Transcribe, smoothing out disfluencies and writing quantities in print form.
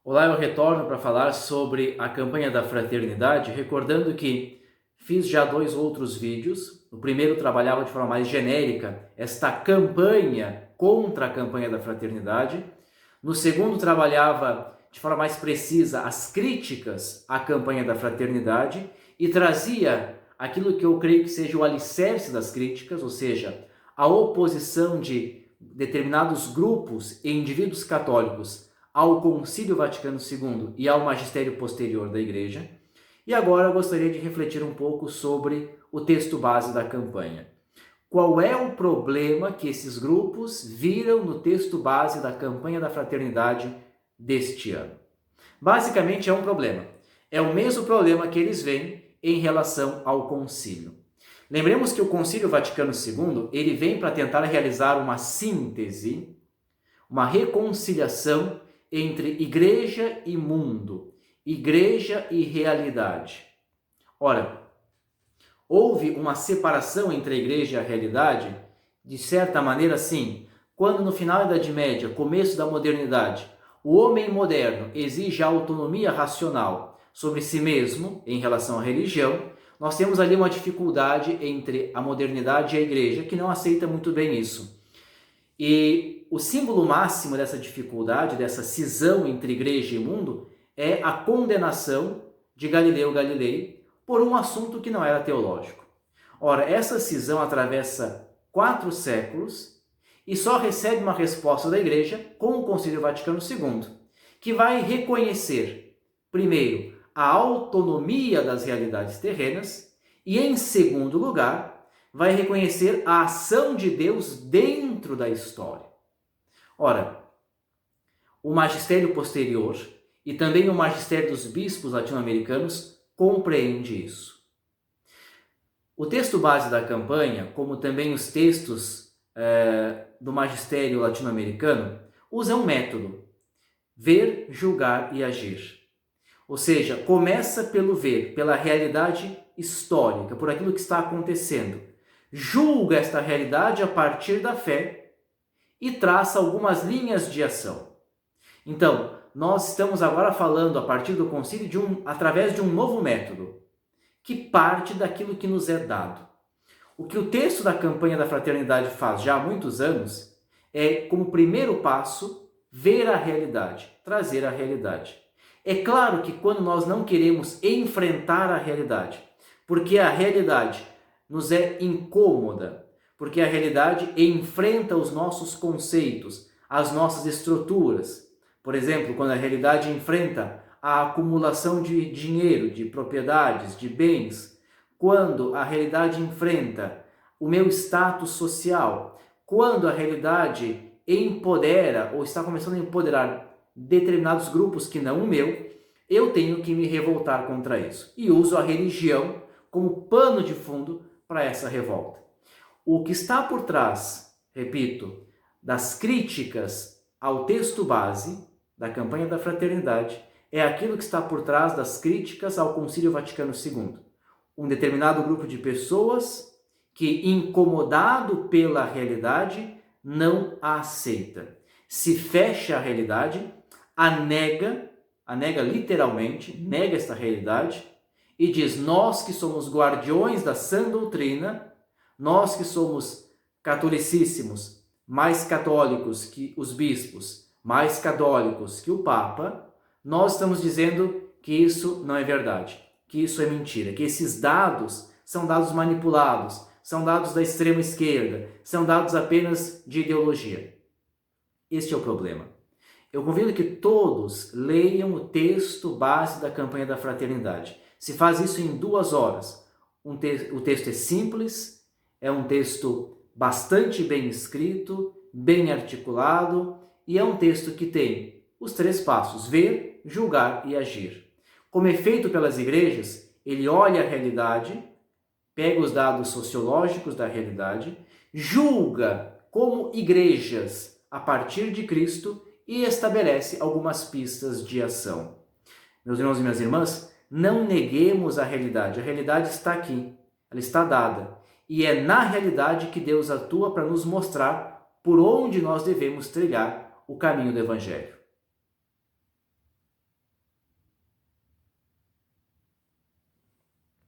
Olá, eu retorno para falar sobre a campanha da fraternidade, recordando que fiz já 2 outros vídeos. No primeiro trabalhava de forma mais genérica esta campanha contra a campanha da fraternidade. No segundo trabalhava de forma mais precisa as críticas à campanha da fraternidade e trazia aquilo que eu creio que seja o alicerce das críticas, ou seja, a oposição de determinados grupos e indivíduos católicos ao Concílio Vaticano II e ao magistério posterior da Igreja. E agora eu gostaria de refletir um pouco sobre o texto base da campanha. Qual é o problema que esses grupos viram no texto base da campanha da fraternidade deste ano? Basicamente é um problema. É o mesmo problema que eles veem em relação ao concílio. Lembremos que o Concílio Vaticano II, ele vem para tentar realizar uma síntese, uma reconciliação entre igreja e mundo, igreja e realidade. Ora, houve uma separação entre a igreja e a realidade, de certa maneira sim, quando no final da Idade Média, começo da modernidade, o homem moderno exige a autonomia racional sobre si mesmo em relação à religião, nós temos ali uma dificuldade entre a modernidade e a igreja que não aceita muito bem isso. E o símbolo máximo dessa dificuldade, dessa cisão entre igreja e mundo, é a condenação de Galileu Galilei por um assunto que não era teológico. Ora, essa cisão atravessa 4 séculos e só recebe uma resposta da igreja com o Concílio Vaticano II, que vai reconhecer, primeiro, a autonomia das realidades terrenas e, em segundo lugar, vai reconhecer a ação de Deus dentro da história. Ora, o magistério posterior e também o magistério dos bispos latino-americanos compreende isso. O texto base da campanha, como também os textos do magistério latino-americano, usa um método: ver, julgar e agir. Ou seja, começa pelo ver, pela realidade histórica, por aquilo que está acontecendo. Julga esta realidade a partir da fé e traça algumas linhas de ação. Então, nós estamos agora falando a partir do concílio através de um novo método, que parte daquilo que nos é dado. O que o texto da campanha da fraternidade faz já há muitos anos é, como primeiro passo, ver a realidade, trazer a realidade. É claro que quando nós não queremos enfrentar a realidade, porque a realidade nos é incômoda, porque a realidade enfrenta os nossos conceitos, as nossas estruturas. Por exemplo, quando a realidade enfrenta a acumulação de dinheiro, de propriedades, de bens, quando a realidade enfrenta o meu status social, quando a realidade empodera ou está começando a empoderar determinados grupos que não o meu, eu tenho que me revoltar contra isso. E uso a religião como pano de fundo para essa revolta. O que está por trás, repito, das críticas ao texto base da campanha da fraternidade é aquilo que está por trás das críticas ao Concílio Vaticano II. Um determinado grupo de pessoas que, incomodado pela realidade, não a aceita. Se fecha à realidade, a nega literalmente, nega esta realidade e diz: nós que somos guardiões da sã doutrina, nós que somos catolicíssimos, mais católicos que os bispos, mais católicos que o Papa, nós estamos dizendo que isso não é verdade, que isso é mentira, que esses dados são dados manipulados, são dados da extrema esquerda, são dados apenas de ideologia. Este é o problema. Eu convido que todos leiam o texto base da campanha da fraternidade. Se faz isso em 2 horas. O texto é simples, é um texto bastante bem escrito, bem articulado, e é um texto que tem os 3 passos: ver, julgar e agir. Como é feito pelas igrejas, ele olha a realidade, pega os dados sociológicos da realidade, julga como igrejas a partir de Cristo e estabelece algumas pistas de ação. Meus irmãos e minhas irmãs, não neguemos a realidade está aqui, ela está dada. E é na realidade que Deus atua para nos mostrar por onde nós devemos trilhar o caminho do Evangelho.